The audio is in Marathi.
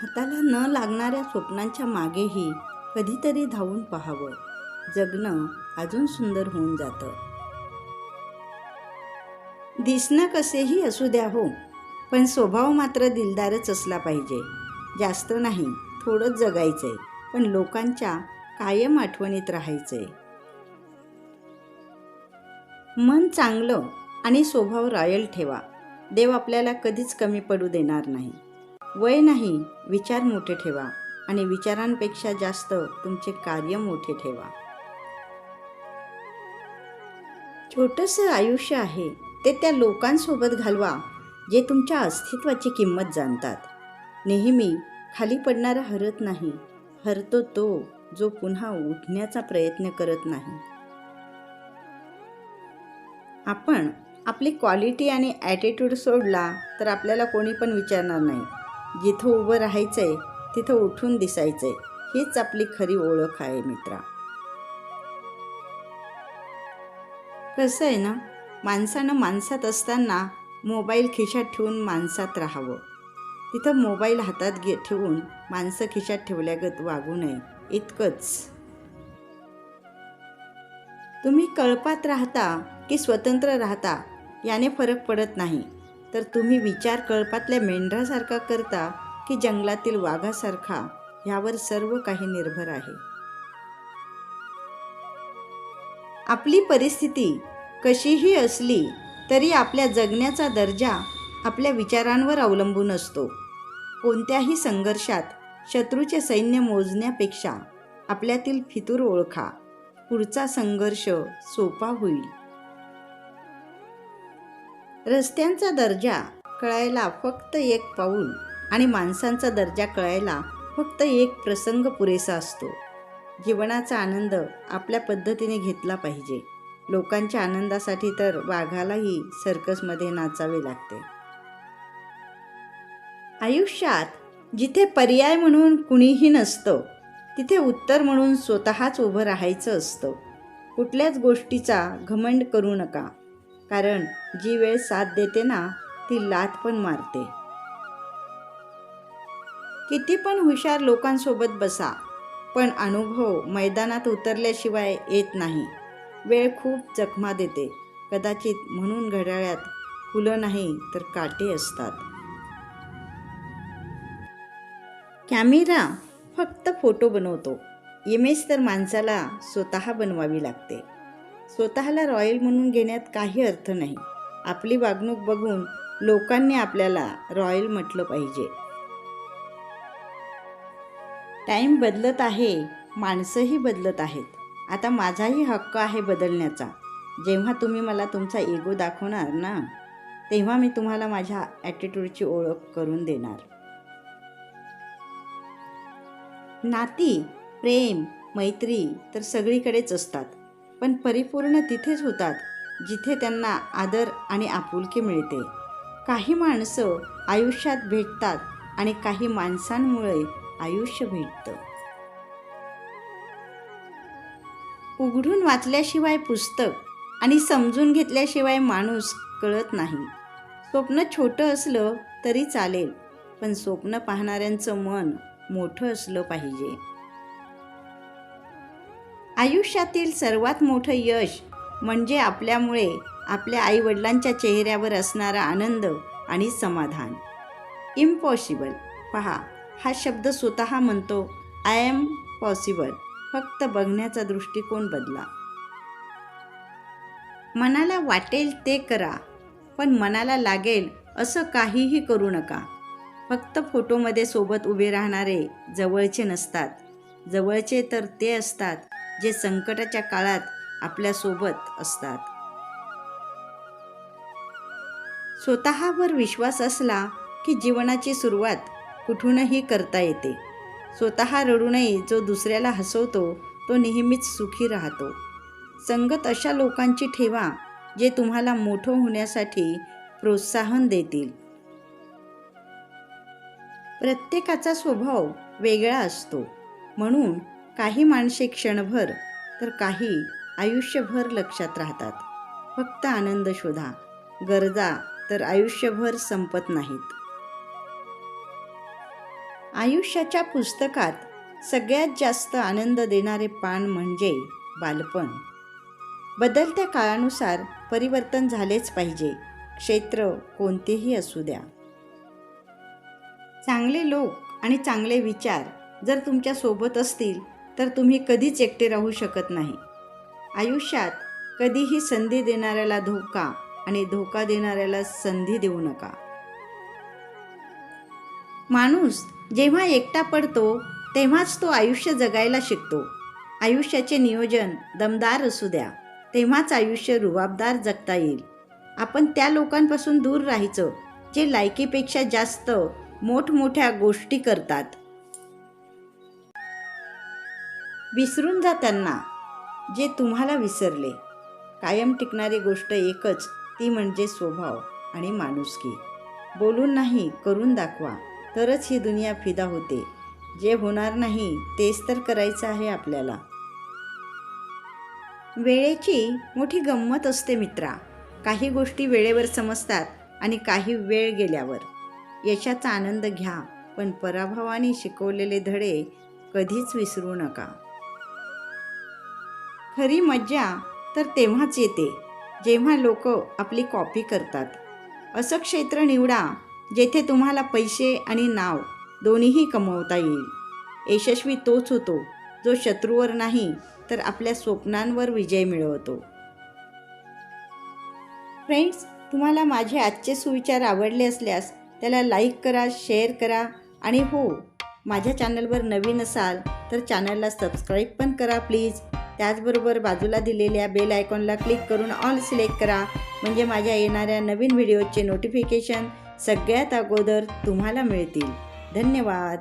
हाताला न लागणाऱ्या स्वप्नांच्या मागेही कधीतरी धावून पाहावं. जगणं अजून सुंदर होऊन जातं. दिसणं कसेही असू द्या हो, पण स्वभाव मात्र दिलदारच असला पाहिजे. जास्त नाही, थोडंच जगायचंय, पण लोकांच्या कायम आठवणीत राहायचंय. मन चांगलं आणि स्वभाव रॉयल ठेवा. देव आपल्याला कधीच कमी पडू देणार नाही. वय नाही, विचार मोठे ठेवा आणि विचारांपेक्षा जास्त तुमचे कार्य मोठे ठेवा. छोटंसं आयुष्य आहे, ते त्या लोकांसोबत घालवा जे तुमच्या अस्तित्वाची किंमत जाणतात. नेहमी खाली पडणारा हरत नाही, हरतो तो जो पुन्हा उठण्याचा प्रयत्न करत नाही. आपण आपली क्वालिटी आणि ॲटिट्यूड सोडला तर आपल्याला कोणी पण विचारणार नाही. जिथं उभं राहायचंय तिथं उठून दिसायचंय, हीच आपली खरी ओळख आहे मित्रा. कसं आहे ना, माणसानं माणसात असताना मोबाईल खिशात ठेवून माणसात राहावं. तिथं मोबाईल हातात ठेवून माणसं खिशात ठेवल्यागत वागू नये, इतकंच. तुम्ही कळपात राहता की स्वतंत्र राहता याने फरक पडत नाही, तर तुम्ही विचार कळपातल्या मेंढरासारखा करता की जंगलातील वाघासारखा, ह्यावर सर्व काही निर्भर आहे. आपली परिस्थिती कशीही असली तरी आपल्या जगण्याचा दर्जा आपल्या विचारांवर अवलंबून असतो. कोणत्याही संघर्षात शत्रूचे सैन्य मोजण्यापेक्षा आपल्यातील फितूर ओळखा, पुढचा संघर्ष सोपा होईल. रस्त्यांचा दर्जा कळायला फक्त एक पाऊल आणि माणसांचा दर्जा कळायला फक्त एक प्रसंग पुरेसा असतो. जीवनाचा आनंद आपल्या पद्धतीने घेतला पाहिजे. लोकांच्या आनंदासाठी तर वाघालाही सर्कसमध्ये नाचावे लागते. आयुष्यात जिथे पर्याय म्हणून कुणीही नसतं, तिथे उत्तर म्हणून स्वतःच उभं राहायचं असतं. कुठल्याच गोष्टीचा घमंड करू नका, कारण जी वेळ साथ देते ना, ती लाथ पण मारते. किती पण हुशार लोकांसोबत बसा, पण अनुभव मैदानात उतरल्याशिवाय येत नाही. वेळ खूप जखमा देते, कदाचित म्हणून घड्याळात फुलं नाही तर काटे असतात. कॅमेरा फक्त फोटो बनवतो, इमेज तर माणसाला स्वतः बनवावी लागते. स्वतःला रॉयल म्हणून घेण्यात काही अर्थ नाही. आपली वागणूक बघून लोकांनी आपल्याला रॉयल म्हटलं पाहिजे. टाईम बदलत आहे, माणसंही बदलत आहेत. आता माझाही हक्क आहे बदलण्याचा. जेव्हा तुम्ही मला तुमचा इगो दाखवणार ना, तेव्हा मी तुम्हाला माझ्या ॲटिट्यूडची ओळख करून देणार. नाती, प्रेम, मैत्री तर सगळीकडेच असतात, पण परिपूर्ण तिथेच होतात जिथे त्यांना आदर आणि आपुलकी मिळते. काही माणसं आयुष्यात भेटतात आणि काही माणसांमुळे आयुष्य भेटतं. उघडून वाचल्याशिवाय पुस्तक आणि समजून घेतल्याशिवाय माणूस कळत नाही. स्वप्न छोटं असलं तरी चालेल, पण स्वप्न पाहणाऱ्यांचं मन मोठं असलं पाहिजे. आयुष्यातील सर्वात मोठं यश म्हणजे आपल्यामुळे आपल्या आईवडिलांच्या चेहऱ्यावर असणारा आनंद आणि समाधान. इम्पॉसिबल, पहा, हा शब्द स्वतः म्हणतो, आय एम पॉसिबल. फक्त बघण्याचा दृष्टिकोन बदला. मनाला वाटेल ते करा, पण मनाला लागेल असं काहीही करू नका. फक्त फोटोमध्ये सोबत उभे राहणारे जवळचे नसतात. जवळचे तर ते असतात जे संकटाच्या काळात आपल्यासोबत असतात. स्वतःवर विश्वास असला की जीवनाची सुरुवात कुठूनही करता येते. स्वतः रडूनही जो दुसऱ्याला हसवतो तो नेहमीच सुखी राहतो. संगत अशा लोकांची ठेवा जे तुम्हाला मोठं होण्यासाठी प्रोत्साहन देतील. प्रत्येकाचा स्वभाव वेगळा असतो, म्हणून काही माणसे क्षणभर तर काही आयुष्यभर लक्षात राहतात. फक्त आनंद शोधा, गरजा तर आयुष्यभर संपत नाहीत. आयुष्याच्या पुस्तकात सगळ्यात जास्त आनंद देणारे पान म्हणजे बालपण. बदलत्या काळानुसार परिवर्तन झालेच पाहिजे, क्षेत्र कोणतेही असू द्या. चांगले लोक आणि चांगले विचार जर तुमच्या सोबत असतील तर तुम्ही कधीच एकटे राहू शकत नाही. आयुष्यात कधीही संधी देणाऱ्याला धोका आणि धोका देणाऱ्याला संधी देऊ नका. माणूस जेव्हा एकटा पडतो तेव्हाच तो आयुष्य जगायला शिकतो. आयुष्याचे नियोजन दमदार असू द्या, तेव्हाच आयुष्य रुबाबदार जगता येईल. आपण त्या लोकांपासून दूर राहायचं जे लायकीपेक्षा जास्त मोठमोठ्या गोष्टी करतात. विसरून जा त्यांना जे तुम्हाला विसरले. कायम टिकणारी गोष्ट एकच, ती म्हणजे स्वभाव आणि माणुसकी. बोलून नाही, करून दाखवा, तरच ही दुनिया फिदा होते. जे होणार नाही तेच तर करायचं आहे आपल्याला. वेळेची मोठी गंमत असते मित्रा. काही गोष्टी वेळेवर समजतात आणि काही वेळ गेल्यावर. यशाचा आनंद घ्या, पण पराभवाने शिकवलेले धडे कधीच विसरू नका. खरी मज्जा तर तेव्हाच येते जेव्हा लोक आपली कॉपी करतात. असं क्षेत्र निवडा जेथे तुम्हाला पैसे आणि नाव दोन्हीही कमवता येईल. यशस्वी तोच होतो जो शत्रूवर नाही तर आपल्या स्वप्नांवर विजय मिळवतो. फ्रेंड्स, तुम्हाला माझे आजचे सुविचार आवडले असल्यास त्याला लाईक करा, शेअर करा आणि हो, माझ्या चॅनलवर नवीन असाल तर चॅनलला सबस्क्राईब पण करा प्लीज. त्याचबरोबर बाजूला दिलेल्या बेल आयकॉनला क्लिक करून ऑल सिलेक्ट करा, म्हणजे माझ्या येणाऱ्या नवीन व्हिडिओचे नोटिफिकेशन सगळ्यात अगोदर तुम्हाला मिळतील. धन्यवाद.